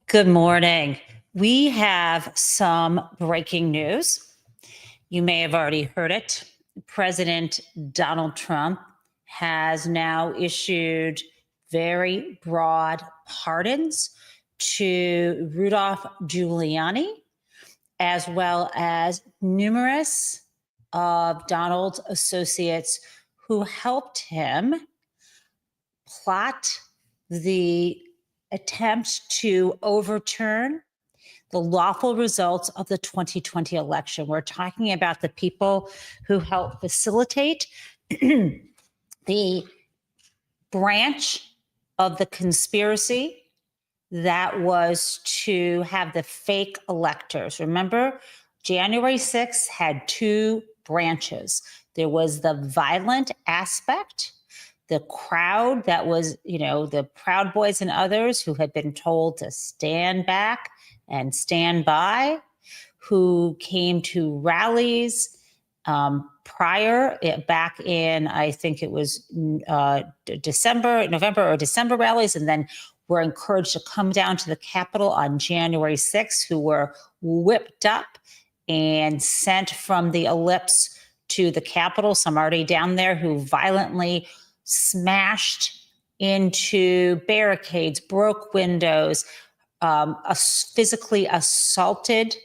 Good morning. We have some breaking news. You may have already heard it. President Donald Trump has now issued very broad pardons to Rudolph Giuliani, as well as numerous of Donald's associates who helped him plot the attempt to overturn the lawful results of the 2020 election. We're talking about the people who helped facilitate the branch of the conspiracy that was to have the fake electors. Remember, January 6th had two branches. There was the violent aspect, the crowd that was, the Proud Boys and others who had been told to stand back and stand by, who came to rallies back in, I think it was November or December rallies, and then were encouraged to come down to the Capitol on January 6th, who were whipped up and sent from the ellipse to the Capitol. Some already down there who violently smashed into barricades, broke windows, physically assaulted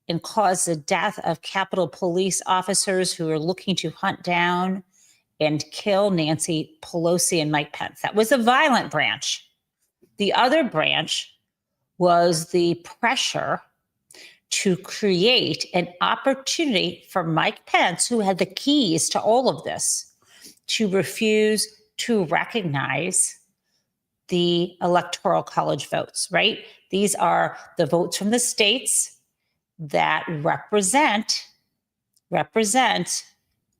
and caused the death of Capitol police officers who were looking to hunt down and kill Nancy Pelosi and Mike Pence. That was the violent branch. The other branch was the pressure to create an opportunity for Mike Pence, who had the keys to all of this, to refuse to recognize the Electoral College votes, right? These are the votes from the states that represent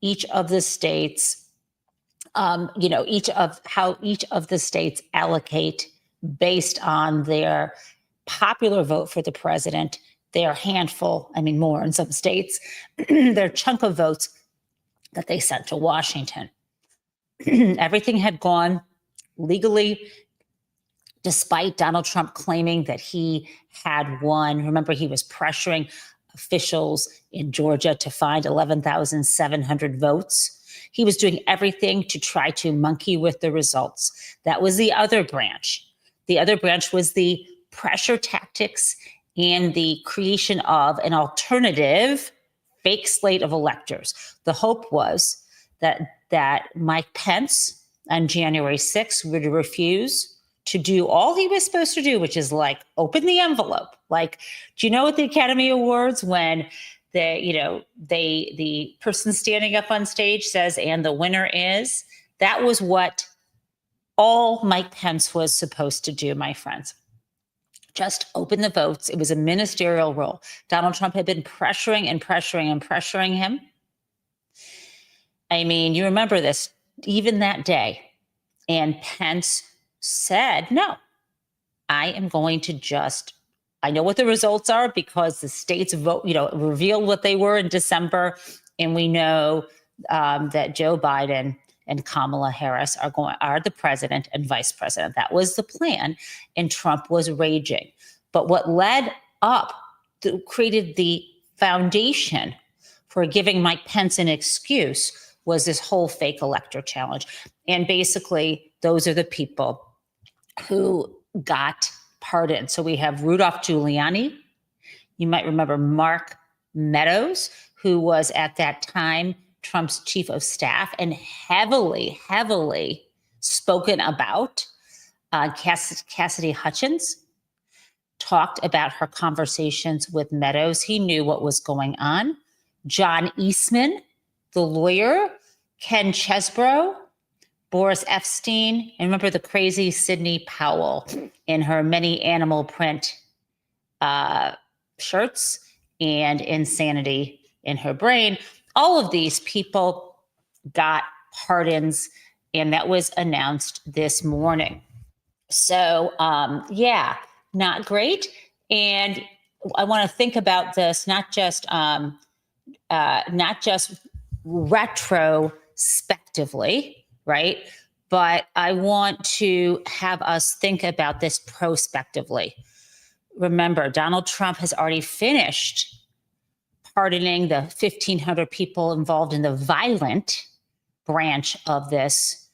each of the states, each of the states allocate based on their popular vote for the president, their handful, more in some states, their chunk of votes that they sent to Washington. Everything had gone legally, despite Donald Trump claiming that he had won. Remember, he was pressuring officials in Georgia to find 11,700 votes. He was doing everything to try to monkey with the results. That was the other branch. The other branch was the pressure tactics and the creation of an alternative fake slate of electors. The hope was that Mike Pence on January 6th would refuse to do all he was supposed to do, which is open the envelope. Do you know what the Academy Awards, when the person standing up on stage says, and the winner is? That was what all Mike Pence was supposed to do, my friends. Just open the votes. It was a ministerial role. Donald Trump had been pressuring him. You remember this, even that day. And Pence said, no, I am going to I know what the results are because the states vote, revealed what they were in December. And we know that Joe Biden and Kamala Harris are the president and vice president. That was the plan. And Trump was raging. But what led up created the foundation for giving Mike Pence an excuse was this whole fake elector challenge. And basically, those are the people who got pardoned. So we have Rudolph Giuliani. You might remember Mark Meadows, who was at that time Trump's chief of staff and heavily spoken about. Cassidy Hutchins talked about her conversations with Meadows. He knew what was going on. John Eastman, the lawyer, Ken Chesebro, Boris Epstein, and remember the crazy Sidney Powell in her many animal print shirts and insanity in her brain. All of these people got pardons, and that was announced this morning. So, not great. And I want to think about this not just retrospectively, right? But I want to have us think about this prospectively. remember, Donald Trump has already finished pardoning the 1,500 people involved in the violent branch of this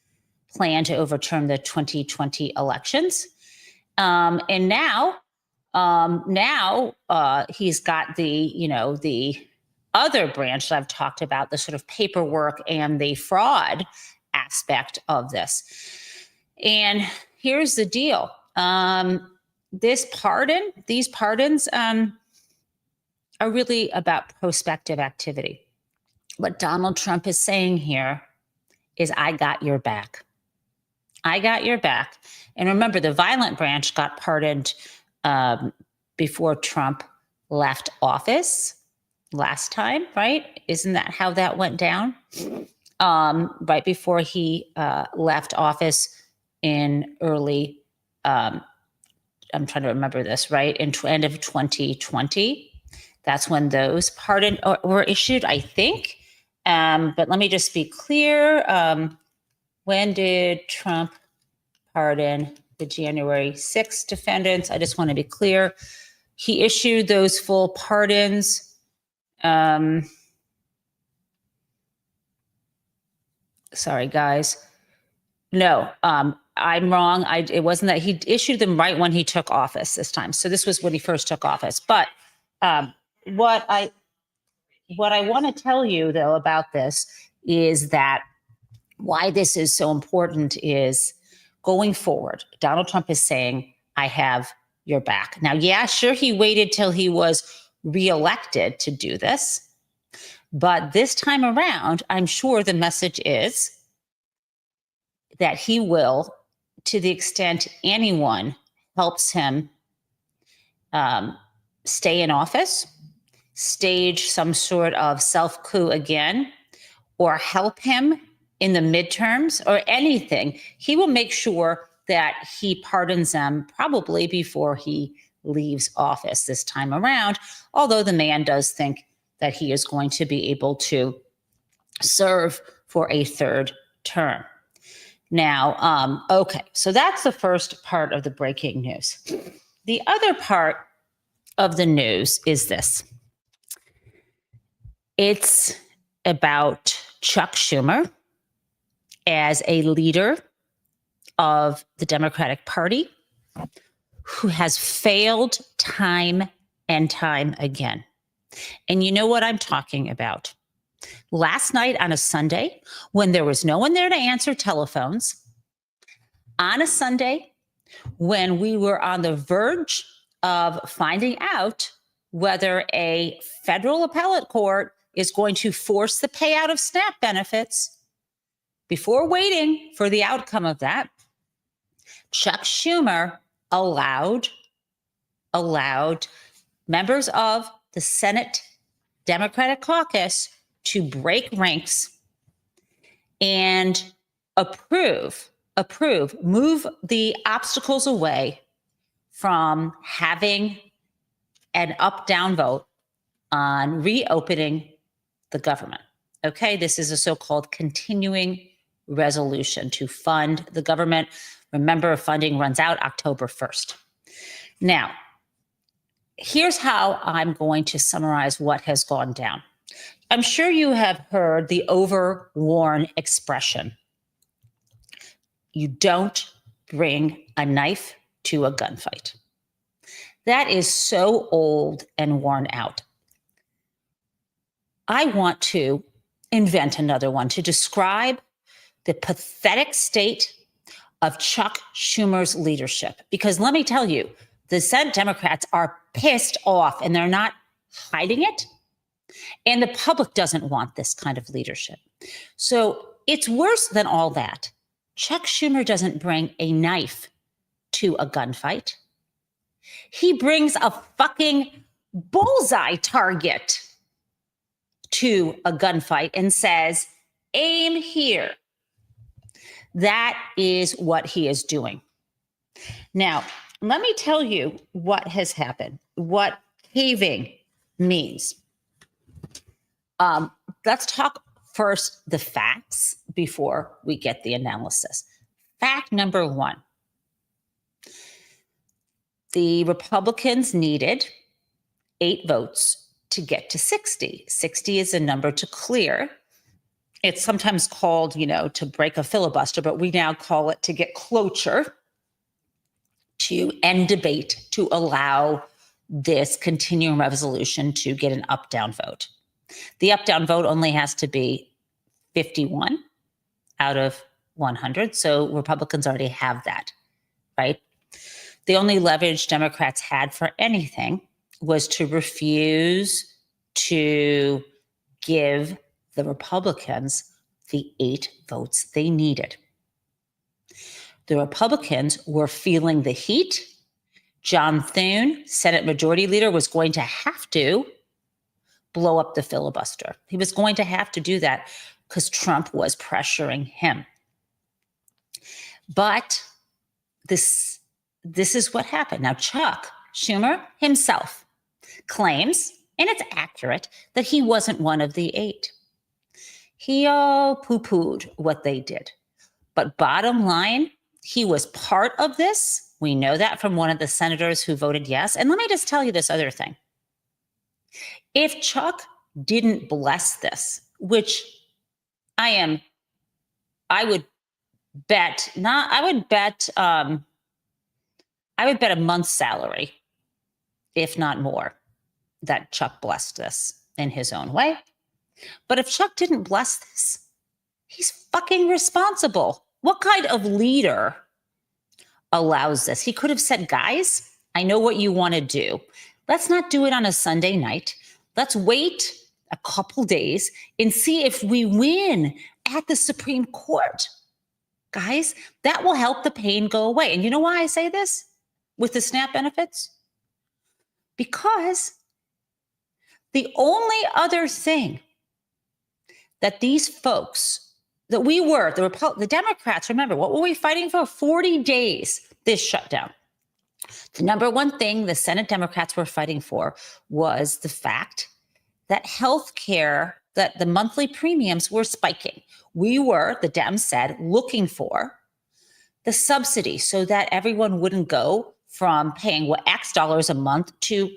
plan to overturn the 2020 elections. And now he's got the other branch that I've talked about, the sort of paperwork and the fraud aspect of this. And here's the deal. These pardons are really about prospective activity. What Donald Trump is saying here is, I got your back. I got your back. And remember, the violent branch got pardoned before Trump left office last time, right? Isn't that how that went down? Right before he left office in early, I'm trying to remember this, right? In end of 2020. That's when those pardons were issued, I think. But let me just be clear. When did Trump pardon the January 6th defendants? I just want to be clear. He issued those full pardons. Sorry, guys. No, I'm wrong. It wasn't that he issued them right when he took office this time. So this was when he first took office. But what I want to tell you, though, about this is that why this is so important is going forward. Donald Trump is saying, I have your back. Now, yeah, sure, he waited till he was reelected to do this. But this time around, I'm sure the message is that he will, to the extent anyone helps him stay in office, stage some sort of self-coup again, or help him in the midterms or anything, he will make sure that he pardons them probably before he leaves office this time around, although the man does think that he is going to be able to serve for a third term. Now, okay, so that's the first part of the breaking news. The other part of the news is this. It's about Chuck Schumer as a leader of the Democratic Party who has failed time and time again. And you know what I'm talking about. Last night on a Sunday, when there was no one there to answer telephones, on a Sunday, when we were on the verge of finding out whether a federal appellate court is going to force the payout of SNAP benefits, before waiting for the outcome of that, Chuck Schumer allowed members of the Senate Democratic caucus to break ranks and move the obstacles away from having an up-down vote on reopening the government. Okay, this is a so-called continuing resolution to fund the government. Remember, funding runs out October 1st. Now, here's how I'm going to summarize what has gone down. I'm sure you have heard the overworn expression, you don't bring a knife to a gunfight. That is so old and worn out. I want to invent another one to describe the pathetic state of Chuck Schumer's leadership. Because let me tell you, the Senate Democrats are pissed off and they're not hiding it. And the public doesn't want this kind of leadership. So it's worse than all that. Chuck Schumer doesn't bring a knife to a gunfight. He brings a fucking bullseye target to a gunfight and says, aim here. That is what he is doing. Now, let me tell you what has happened, what caving means. Let's talk first the facts before we get the analysis. Fact number one. The Republicans needed 8 votes to get to 60. 60 is a number to clear. It's sometimes called, to break a filibuster, but we now call it to get cloture to end debate to allow this continuing resolution to get an up-down vote. The up-down vote only has to be 51 out of 100. So Republicans already have that, right? The only leverage Democrats had for anything was to refuse to give the Republicans the 8 votes they needed. The Republicans were feeling the heat. John Thune, Senate Majority Leader, was going to have to blow up the filibuster. He was going to have to do that because Trump was pressuring him. But this is what happened. Now, Chuck Schumer himself claims, and it's accurate, that he wasn't one of the 8. He poo-pooed what they did. But bottom line, he was part of this. We know that from one of the senators who voted yes. And let me just tell you this other thing. If Chuck didn't bless this, which I would bet a month's salary, if not more, that Chuck blessed this in his own way. But if Chuck didn't bless this, he's fucking responsible. What kind of leader allows this? He could have said, guys, I know what you want to do. Let's not do it on a Sunday night. Let's wait a couple days and see if we win at the Supreme Court. Guys, that will help the pain go away. And you know why I say this with the SNAP benefits? Because the only other thing that these folks, that we were, the Democrats, remember, what were we fighting for? 40 days, this shutdown. The number one thing the Senate Democrats were fighting for was the fact that healthcare, that the monthly premiums were spiking. We were, the Dems said, looking for the subsidy so that everyone wouldn't go from paying X dollars a month to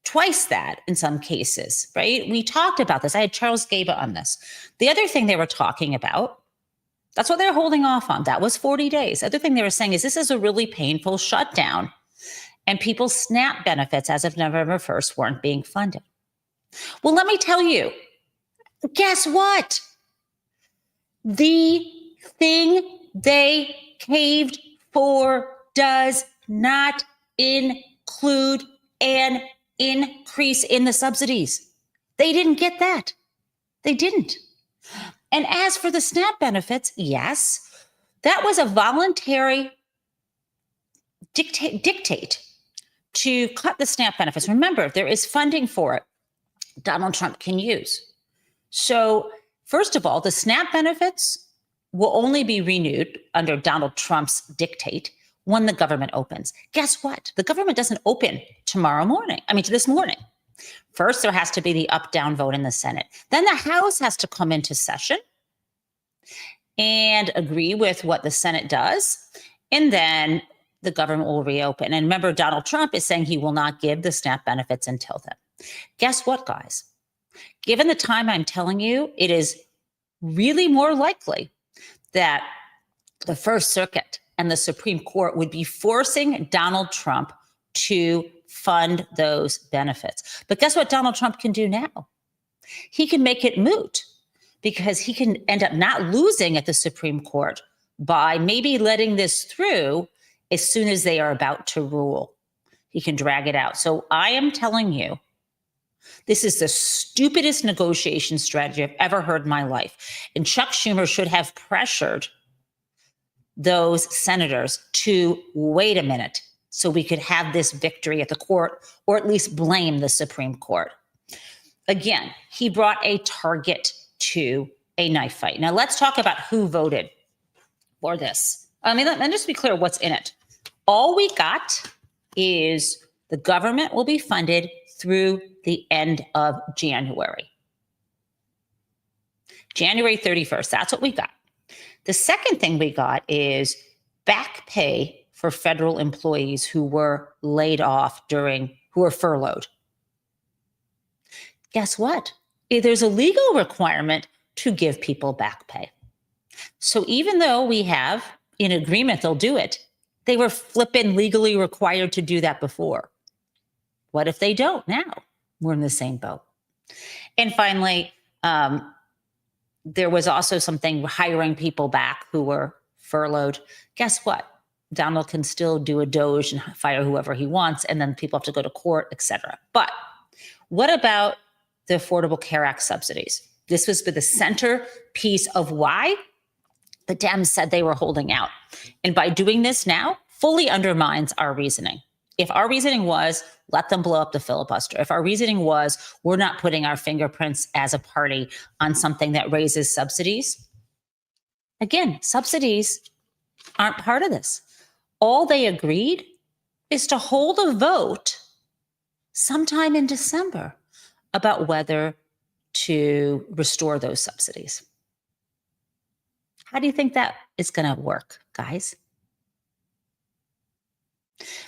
twice that in some cases, right? We talked about this. I had Charles Gaba on this. The other thing they were talking about, that's what they're holding off on. That was 40 days. The other thing they were saying is this is a really painful shutdown and people's SNAP benefits as of November 1st weren't being funded. Well, let me tell you, guess what? The thing they caved for does not include an increase in the subsidies. They didn't get that. They didn't. And as for the SNAP benefits, yes, that was a voluntary dictate to cut the SNAP benefits. Remember, there is funding for it Donald Trump can use. So first of all, the SNAP benefits will only be renewed under Donald Trump's dictate when the government opens. Guess what? The government doesn't open this morning. First, there has to be the up-down vote in the Senate. Then the House has to come into session and agree with what the Senate does. And then the government will reopen. And remember, Donald Trump is saying he will not give the SNAP benefits until then. Guess what, guys? Given the time I'm telling you, it is really more likely that the First Circuit and the Supreme Court would be forcing Donald Trump to fund those benefits. But guess what Donald Trump can do now? He can make it moot because he can end up not losing at the Supreme Court by maybe letting this through as soon as they are about to rule. He can drag it out. So I am telling you, this is the stupidest negotiation strategy I've ever heard in my life. And Chuck Schumer should have pressured those senators to wait a minute so we could have this victory at the court, or at least blame the Supreme Court. Again, he brought a target to a knife fight. Now let's talk about who voted for this. Let just be clear what's in it. All we got is the government will be funded through the end of January. January 31st, that's what we got. The second thing we got is back pay for federal employees who were laid off who were furloughed. Guess what? There's a legal requirement to give people back pay. So even though we have in agreement they'll do it, they were flipping legally required to do that before. What if they don't now? We're in the same boat. And finally, there was also something hiring people back who were furloughed. Guess what? Donald can still do a doge and fire whoever he wants, and then people have to go to court, et cetera. But what about the Affordable Care Act subsidies? This was the centerpiece of why the Dems said they were holding out. And by doing this now, fully undermines our reasoning. If our reasoning was, let them blow up the filibuster, if our reasoning was, we're not putting our fingerprints as a party on something that raises subsidies, again, subsidies aren't part of this. All they agreed is to hold a vote sometime in December about whether to restore those subsidies. How do you think that is going to work, guys?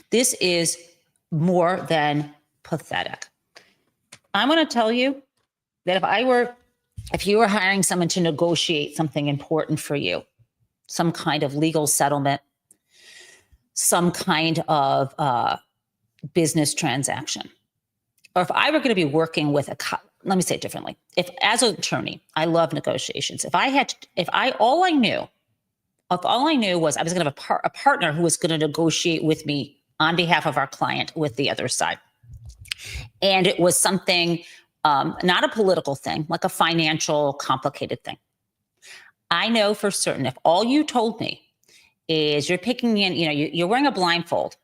This is more than pathetic. I'm going to tell you that if you were hiring someone to negotiate something important for you, some kind of legal settlement, some kind of business transaction, or if I were going to be working with let me say it differently. If as an attorney, I love negotiations. If all I knew was I was going to have a partner who was going to negotiate with me on behalf of our client with the other side, and it was something, not a political thing, like a financial complicated thing, I know for certain if all you told me is you're picking in, you're wearing a blindfold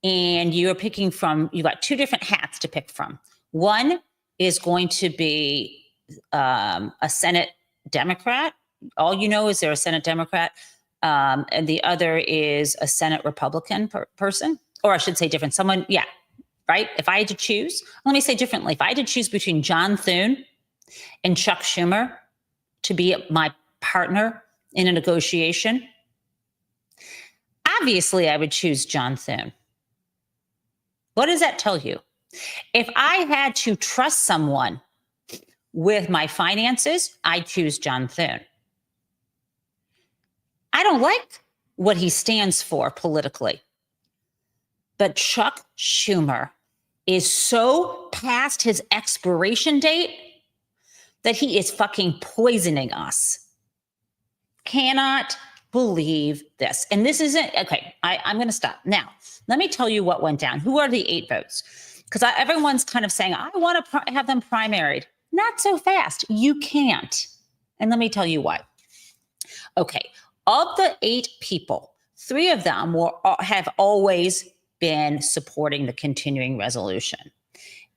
and you're picking from, you got two different hats to pick from. One is going to be a Senate Democrat. All you know is they're a Senate Democrat. And the other is a Senate Republican person, or I should say different, someone, yeah, right? If I had to choose, let me say differently. If I had to choose between John Thune and Chuck Schumer to be my partner in a negotiation, obviously I would choose John Thune. What does that tell you? If I had to trust someone with my finances, I'd choose John Thune. I don't like what he stands for politically, but Chuck Schumer is so past his expiration date that he is fucking poisoning us. Cannot believe this. And this isn't, okay, I'm going to stop. Now, let me tell you what went down. Who are the 8 votes? Because everyone's kind of saying, I want to have them primaried. Not so fast. You can't. And let me tell you why. Okay, of the 8 people, 3 of them have always been supporting the continuing resolution.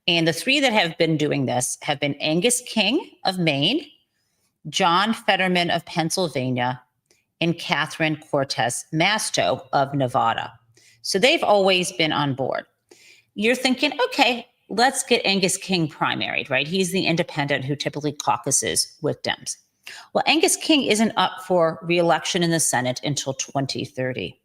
And the 3 that have been doing this have been Angus King of Maine, John Fetterman of Pennsylvania, and Catherine Cortez Masto of Nevada. So they've always been on board. You're thinking, okay, let's get Angus King primaried, right? He's the independent who typically caucuses with Dems. Well, Angus King isn't up for re-election in the Senate until 2030.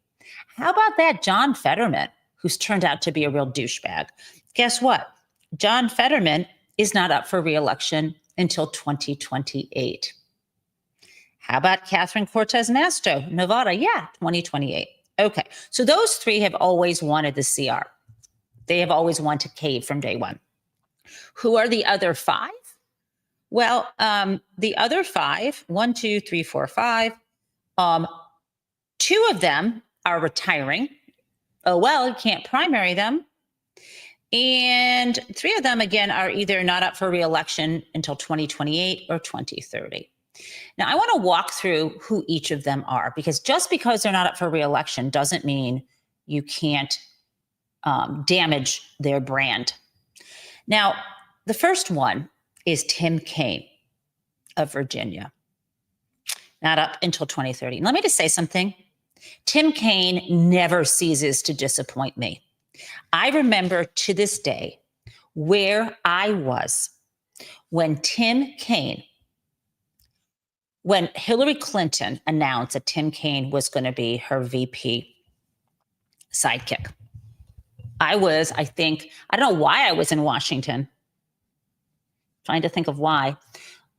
How about that John Fetterman, who's turned out to be a real douchebag? Guess what? John Fetterman is not up for re-election until 2028. How about Catherine Cortez Masto, Nevada? Yeah, 2028. Okay, so those 3 have always wanted the CR. They have always wanted to cave from day one. Who are the other 5? Well, the other 5, 1, 2, 3, 4, 5, 2 of them are retiring. Oh, well, you can't primary them. And 3 of them, again, are either not up for re-election until 2028 or 2030. Now, I want to walk through who each of them are, because just because they're not up for re-election doesn't mean you can't damage their brand. Now, the first one is Tim Kaine of Virginia, not up until 2030. Let me just say something. Tim Kaine never ceases to disappoint me. I remember to this day where I was when when Hillary Clinton announced that Tim Kaine was going to be her VP. sidekick. I don't know why I was in Washington. Trying to think of why.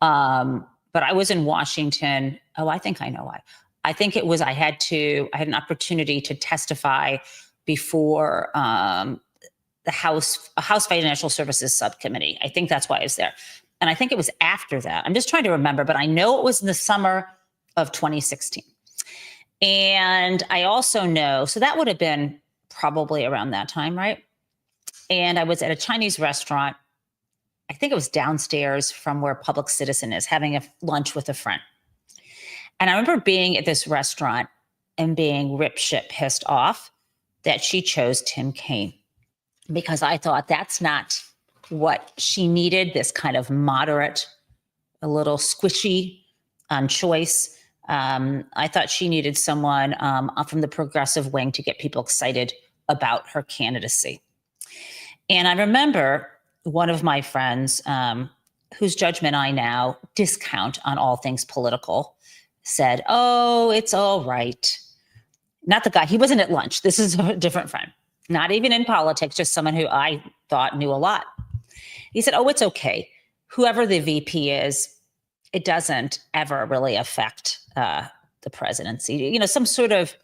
But I was in Washington. Oh, I think I know why. I think it was I had an opportunity to testify before the House Financial Services Subcommittee. I think that's why I was there. And I think it was after that. I'm just trying to remember, but I know it was in the summer of 2016. And I also know, so that would have been probably around that time, right? And I was at a Chinese restaurant. I think it was downstairs from where Public Citizen is, having a lunch with a friend. And I remember being at this restaurant and being ripshit pissed off that she chose Tim Kaine, because I thought that's not what she needed, this kind of moderate, a little squishy choice. I thought she needed someone from the progressive wing to get people excited about her candidacy. And I remember one of my friends, whose judgment I now discount on all things political, said, "Oh, it's all right." Not the guy, he wasn't at lunch. This is a different friend, not even in politics, just someone who I thought knew a lot. He said, "Oh, it's okay. Whoever the VP is, it doesn't ever really affect the presidency." You know, some sort of,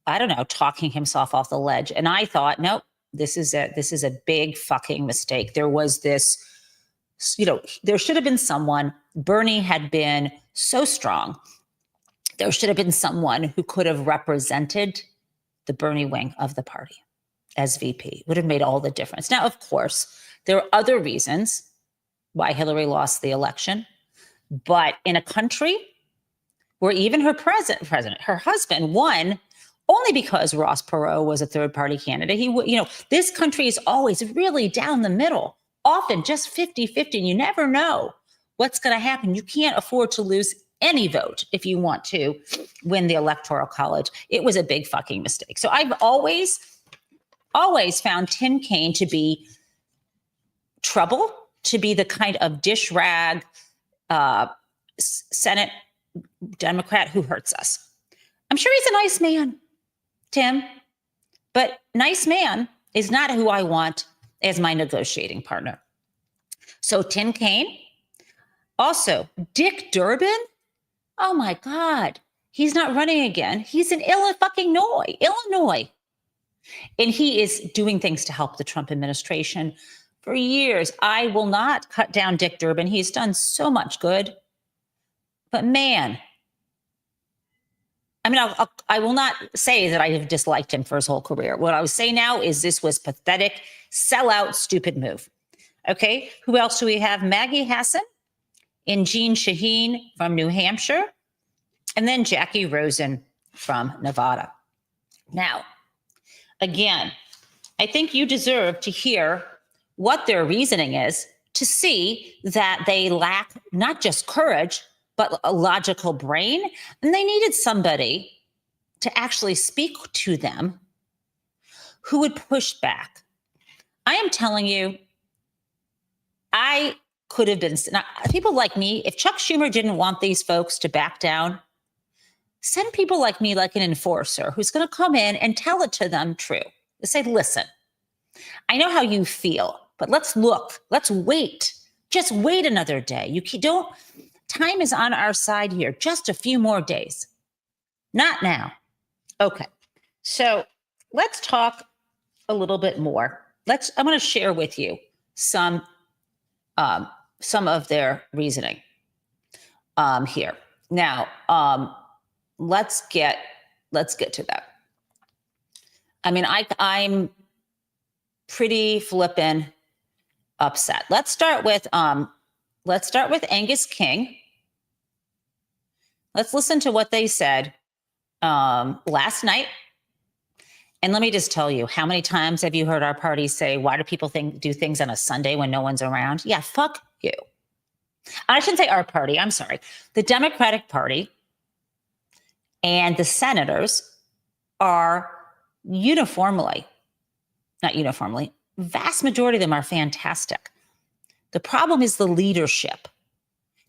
I don't know, talking himself off the ledge. And I thought, nope, this is a big fucking mistake. There was this, there should have been someone. Bernie had been so strong. There should have been someone who could have represented the Bernie wing of the party as VP. Would have made all the difference. Now, of course, there are other reasons why Hillary lost the election, but in a country where even her her husband won only because Ross Perot was a third party candidate. This country is always really down the middle, often just 50-50, and you never know what's going to happen. You can't afford to lose any vote if you want to win the Electoral College. It was a big fucking mistake. So I've always found Tim Kaine to be trouble, to be the kind of dish rag Senate Democrat who hurts us. I'm sure he's a nice man, Tim, but nice man is not who I want as my negotiating partner. So Tim Kaine. Also, Dick Durbin. Oh my God, he's not running again. He's in Illinois. And he is doing things to help the Trump administration for years. I will not cut down Dick Durbin. He's done so much good. But man, I mean, I will not say that I have disliked him for his whole career. What I would say now is this was pathetic, sellout, stupid move. Okay, who else do we have? Maggie Hassan and Jean Shaheen from New Hampshire, and then Jackie Rosen from Nevada. Now, again, I think you deserve to hear what their reasoning is, to see that they lack not just courage, but a logical brain. And they needed somebody to actually speak to them who would push back. I am telling you, I could have been, people like me, if Chuck Schumer didn't want these folks to back down, send people like me, like an enforcer, who's going to come in and tell it to them true. Say, listen, I know how you feel, but let's wait. Just wait another day. Time is on our side here. Just a few more days. Not now. Okay. So let's talk a little bit more. I'm going to share with you some of their reasoning here. Now, let's get to that. I mean, I'm pretty flippin' upset. Let's start with Angus King. Let's listen to what they said last night. And let me just tell you, how many times have you heard our party say, why do people do things on a Sunday when no one's around? Yeah, fuck you. I shouldn't say our party. I'm sorry. The Democratic Party and the senators are vast majority of them are fantastic. The problem is the leadership.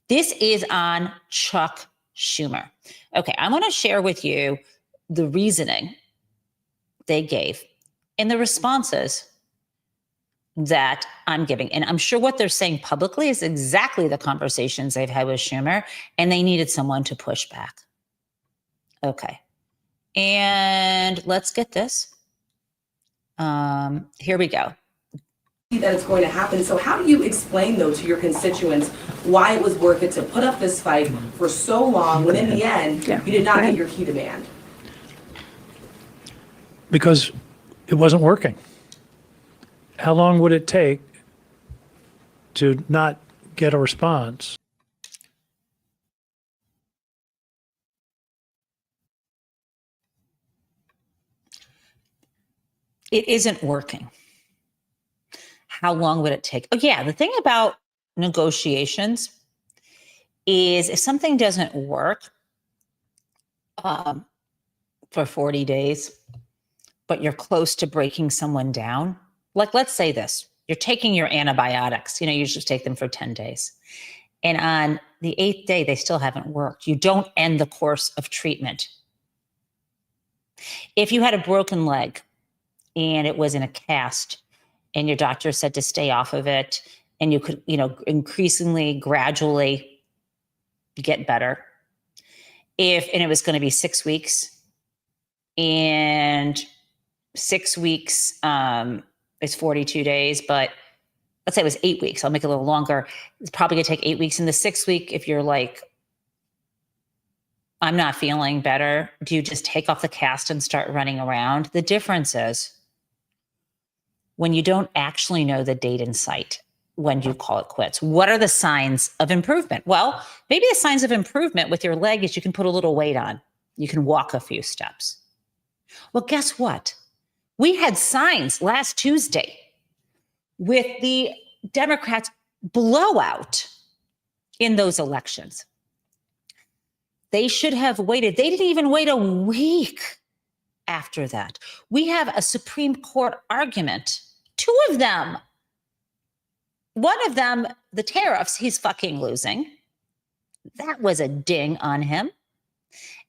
This is on Chuck Schumer. Okay, I want to share with you the reasoning they gave and the responses that I'm giving. And I'm sure what they're saying publicly is exactly the conversations they've had with Schumer, and they needed someone to push back. Okay. And let's get this. Here we go. That it's going to happen. So how do you explain, though, to your constituents why it was worth it to put up this fight for so long when in the end you did not get your key demand? Because it wasn't working. How long would it take to not get a response? It isn't working. How long would it take? Oh, yeah. The thing about negotiations is if something doesn't work for 40 days, but you're close to breaking someone down, like let's say this, you're taking your antibiotics, you just take them for 10 days. And on the 8th day, they still haven't worked. You don't end the course of treatment. If you had a broken leg and it was in a cast and your doctor said to stay off of it and you could, increasingly, gradually get better. And it was going to be 6 weeks, and 6 weeks is 42 days, but let's say it was 8 weeks. I'll make it a little longer. It's probably going to take 8 weeks. In the 6th week, if you're like, I'm not feeling better, do you just take off the cast and start running around? The difference is when you don't actually know the date in sight, when you call it quits, what are the signs of improvement? Well, maybe the signs of improvement with your leg is you can put a little weight on. You can walk a few steps. Well, guess what? We had signs last Tuesday with the Democrats' blowout in those elections. They should have waited. They didn't even wait a week after that. We have a Supreme Court argument, 2 of them. One of them, the tariffs, he's fucking losing. That was a ding on him.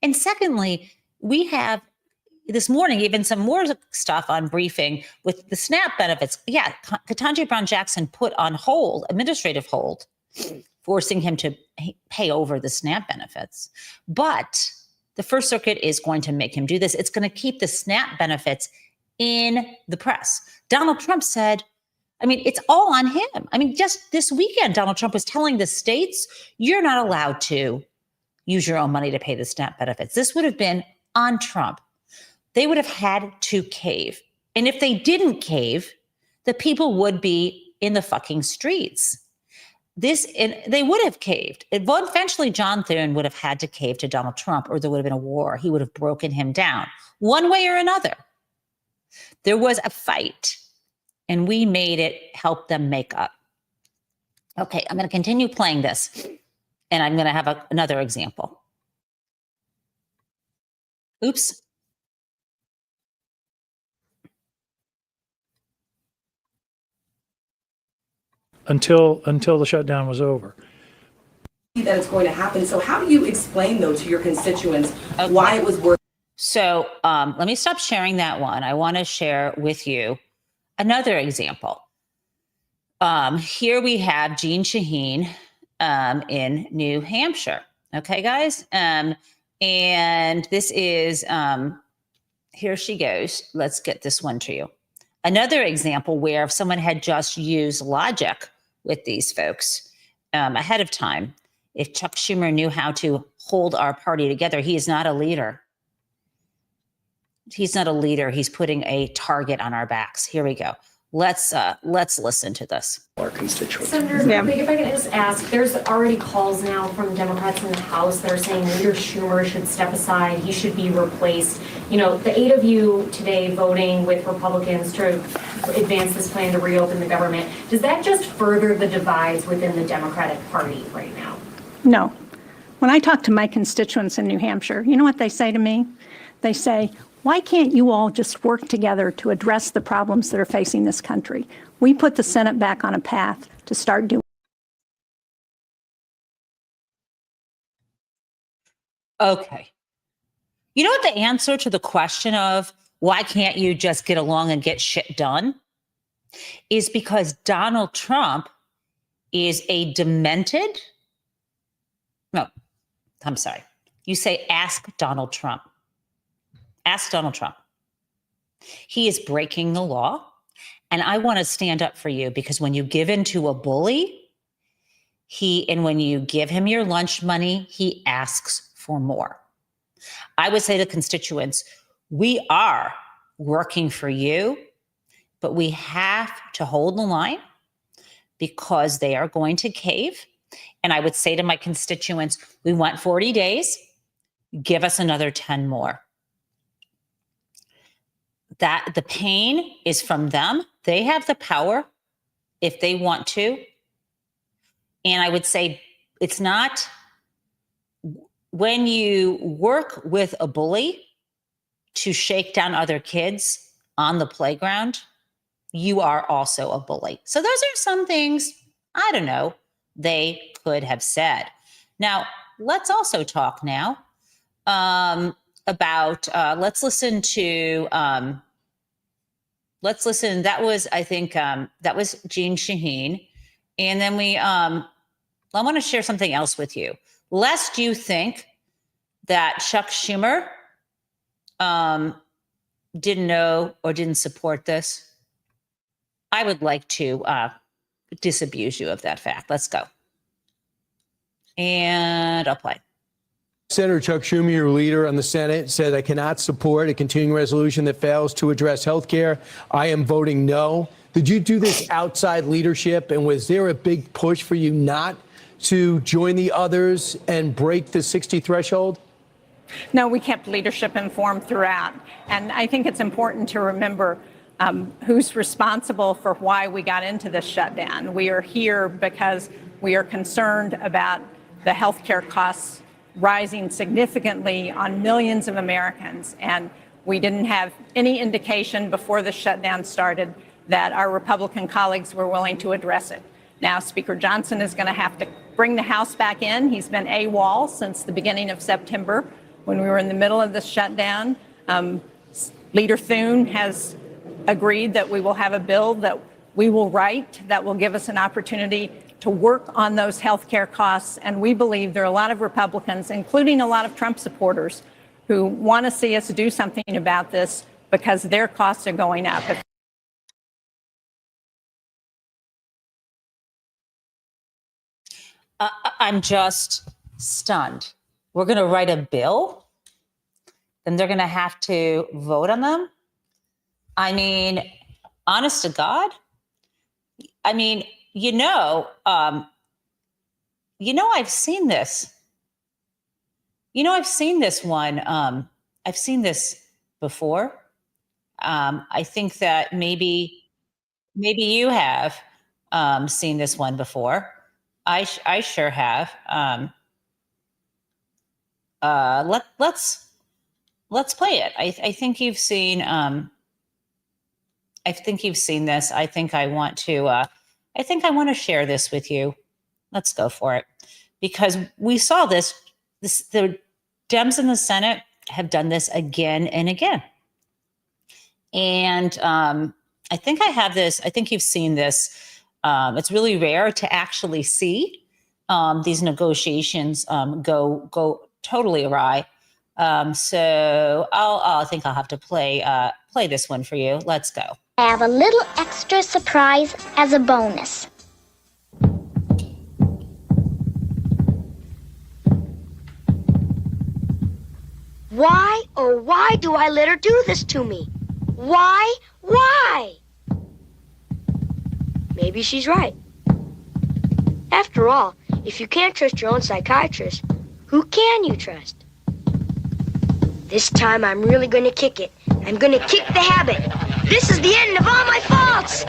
And secondly, we have this morning even some more stuff on briefing with the SNAP benefits. Yeah, Ketanji Brown Jackson put on hold, administrative hold, forcing him to pay over the SNAP benefits. But the First Circuit is going to make him do this. It's going to keep the SNAP benefits in the press. Donald Trump said, it's all on him. Just this weekend, Donald Trump was telling the states, you're not allowed to use your own money to pay the SNAP benefits. This would have been on Trump. They would have had to cave. And if they didn't cave, the people would be in the fucking streets. They would have caved. Eventually, John Thune would have had to cave to Donald Trump, or there would have been a war. He would have broken him down one way or another. There was a fight, and we made it help them make up. Okay, I'm going to continue playing this, and I'm going to have another example. Oops. Until the shutdown was over. That it's going to happen. So how do you explain, though, to your constituents why it was worth? So let me stop sharing that one. I want to share with you another example. Here we have Jeanne Shaheen in New Hampshire. Okay, guys. And this is, here she goes. Let's get this one to you. Another example where if someone had just used logic with these folks ahead of time, if Chuck Schumer knew how to hold our party together, he is not a leader. He's not a leader. He's putting a target on our backs. Here we go. Let's listen to this. Our constituents. Senator, if I could just ask, there's already calls now from Democrats in the House that are saying Leader Schumer should step aside. He should be replaced. The 8 of you today voting with Republicans to advance this plan to reopen the government, does that just further the divides within the Democratic Party right now? No. When I talk to my constituents in New Hampshire, you know what they say to me? They say, why can't you all just work together to address the problems that are facing this country? We put the Senate back on a path to start doing. Okay. You know what the answer to the question of why can't you just get along and get shit done, is because Donald Trump is a demented, no, I'm sorry. You say, ask Donald Trump. Ask Donald Trump. He is breaking the law. And I want to stand up for you, because when you give in to a bully, and when you give him your lunch money, he asks for more. I would say to constituents, we are working for you, but we have to hold the line because they are going to cave. And I would say to my constituents, we want 40 days, give us another 10 more. That the pain is from them. They have the power if they want to. And I would say it's not, when you work with a bully to shake down other kids on the playground, you are also a bully. So those are some things, I don't know, they could have said. Now, let's also talk now about, let's listen, that was, I think, that was Jean Shaheen. And then I want to share something else with you. Lest you think that Chuck Schumer didn't know or didn't support this, I would like to disabuse you of that fact. Let's go. And I'll play. Senator Chuck Schumer, your leader on the Senate, said, I cannot support a continuing resolution that fails to address health care. I am voting no. Did you do this outside leadership? And was there a big push for you not to join the others and break the 60 threshold? No, we kept leadership informed throughout. And I think it's important to remember who's responsible for why we got into this shutdown. We are here because we are concerned about the healthcare costs rising significantly on millions of Americans. And we didn't have any indication before the shutdown started that our Republican colleagues were willing to address it. Now, Speaker Johnson is going to have to bring the House back in. He's been AWOL since the beginning of September when we were in the middle of the shutdown. Leader Thune has agreed that we will have a bill that we will write that will give us an opportunity to work on those health care costs. And we believe there are a lot of Republicans, including a lot of Trump supporters, who want to see us do something about this because their costs are going up. I'm just stunned. We're going to write a bill, then they're going to have to vote on them. I mean, honest to God, I mean, I've seen this. I've seen this one. I've seen this before. I think that maybe you have seen this one before. I sure have. Let's play it. I think you've seen. I think you've seen this. I think I want to share this with you. Let's go for it, because we saw this. The Dems in the Senate have done this again and again, and I think I have this. I think you've seen this. It's really rare to actually see these negotiations go totally awry. So I think I'll have to play this one for you. Let's go. I have a little extra surprise as a bonus. Why, oh why do I let her do this to me? Why? Maybe she's right. After all, if you can't trust your own psychiatrist, who can you trust? This time I'm really going to kick it. I'm going to kick the habit. This is the end of all my faults.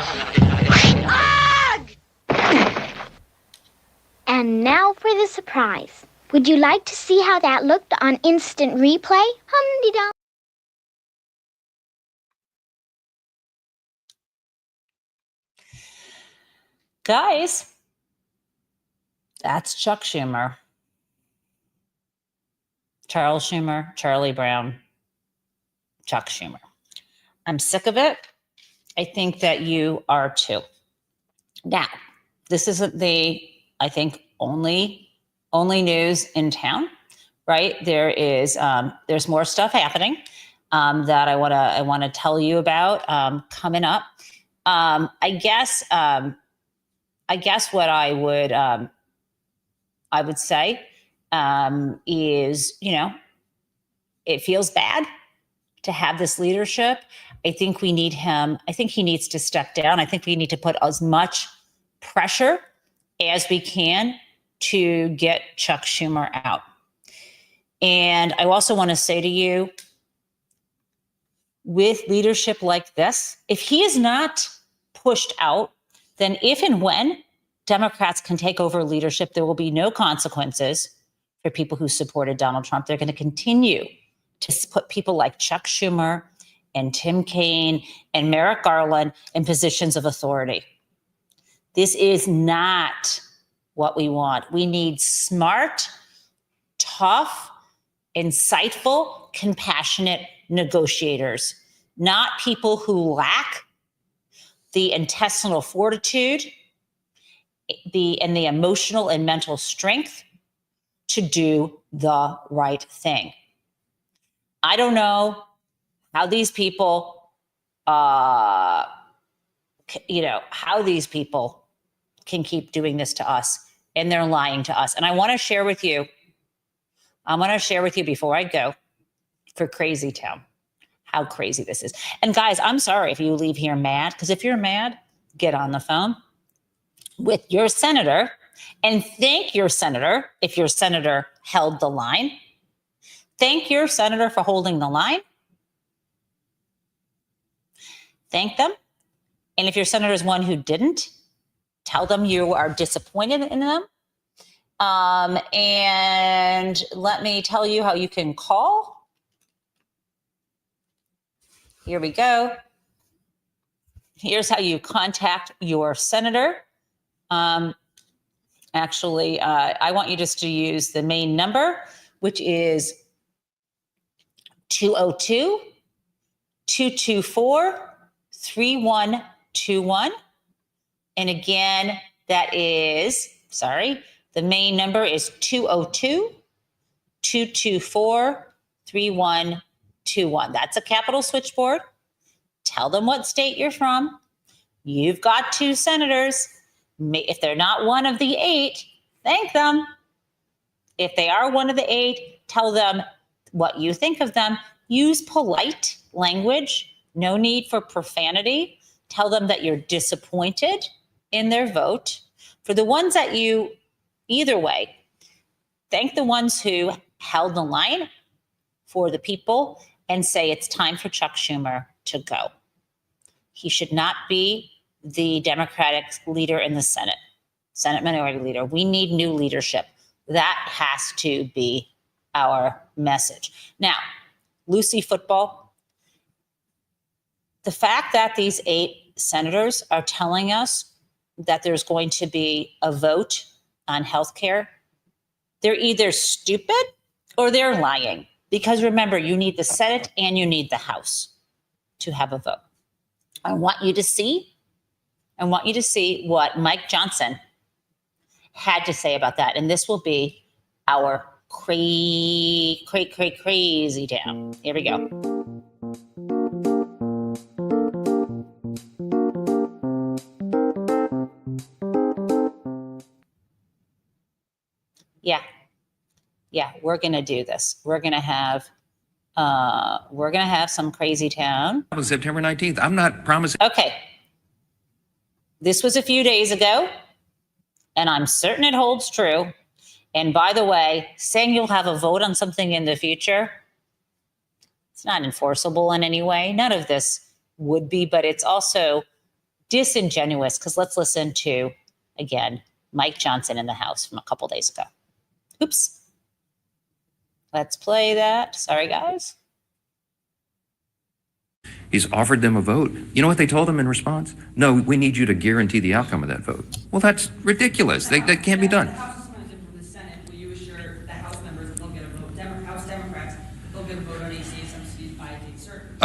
And now for the surprise. Would you like to see how that looked on instant replay? Hum-de-dum. Guys, that's Chuck Schumer, Charles Schumer, Charlie Brown, Chuck Schumer. I'm sick of it. I think that you are too. Now, this isn't I think, only news in town, right? There's more stuff happening that I want to tell you about coming up. I guess what I would say is, it feels bad to have this leadership. I think we need him. I think he needs to step down. I think we need to put as much pressure as we can to get Chuck Schumer out. And I also want to say to you, with leadership like this, if he is not pushed out, then if and when Democrats can take over leadership, there will be no consequences for people who supported Donald Trump. They're going to continue to put people like Chuck Schumer and Tim Kaine and Merrick Garland in positions of authority. This is not what we want. We need smart, tough, insightful, compassionate negotiators, not people who lack the intestinal fortitude, the emotional and mental strength to do the right thing. I don't know how these people, how these people can keep doing this to us, and they're lying to us. And I want to share with you before I go for Crazy Town, how crazy this is. And guys, I'm sorry if you leave here mad, because if you're mad, get on the phone with your senator and thank your senator if your senator held the line. Thank your senator for holding the line. Thank them. And if your senator is one who didn't, tell them you are disappointed in them. And let me tell you how you can call. Here we go. Here's how you contact your senator. Actually, I want you just to use the main number, which is 202-224-3121. And again, the main number is 202-224-3121. That's a capital switchboard. Tell them what state you're from. You've got 2 senators. If they're not one of the 8, thank them. If they are one of the 8, tell them what you think of them. Use polite language. No need for profanity. Tell them that you're disappointed in their vote. For the ones that either way, thank the ones who held the line for the people and say it's time for Chuck Schumer to go. He should not be the Democratic leader in the Senate Minority Leader. We need new leadership. That has to be our message. Now, Lucy football. The fact that these 8 senators are telling us that there's going to be a vote on health care, they're either stupid or they're lying. Because remember, you need the Senate and you need the House to have a vote. I want you to see what Mike Johnson had to say about that. And this will be our crazy town. Here we go. Yeah, we're going to do this. We're going to have some crazy town. On September 19th. I'm not promising. Okay. This was a few days ago, and I'm certain it holds true. And by the way, saying you'll have a vote on something in the future, it's not enforceable in any way. None of this would be, but it's also disingenuous, because let's listen to, again, Mike Johnson in the House from a couple days ago. Oops. Let's play that. Sorry, guys. He's offered them a vote. You know what they told him in response? No, we need you to guarantee the outcome of that vote. Well, that's ridiculous. That can't be done. The House is going to from the Senate. Will you assure the House members that they'll get a vote? House Democrats, they'll get a vote on ACA subsidies by date certain?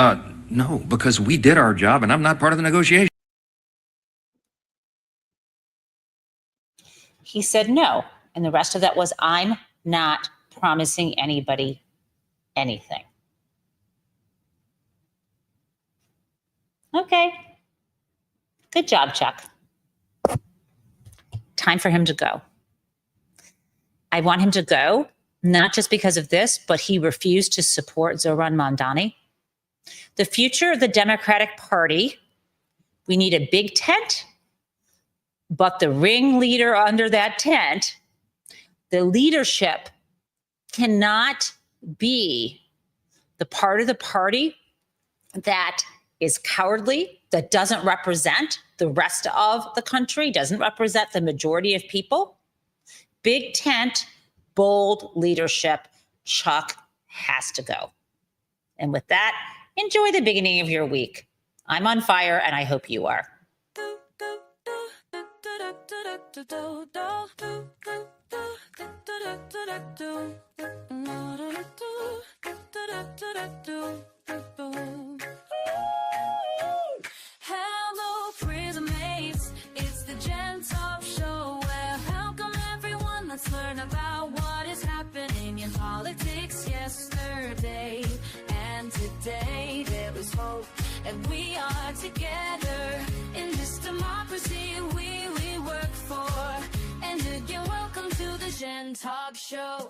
No, because we did our job and I'm not part of the negotiation. He said no. And the rest of that was, I'm not promising anybody anything. Okay. Good job, Chuck. Time for him to go. I want him to go, not just because of this, but he refused to support Zohran Mamdani. The future of the Democratic Party, we need a big tent, but the ringleader under that tent, the leadership, cannot be the part of the party that is cowardly, that doesn't represent the rest of the country, doesn't represent the majority of people. Big tent, bold leadership. Chuck has to go. And with that, enjoy the beginning of your week. I'm on fire, and I hope you are. Hello, prison mates. It's the Gen Taub show where welcome everyone. Let's learn about what is happening in politics yesterday and today. There is hope, and we are together in this democracy we work for. And again, welcome to the Gen Taub show.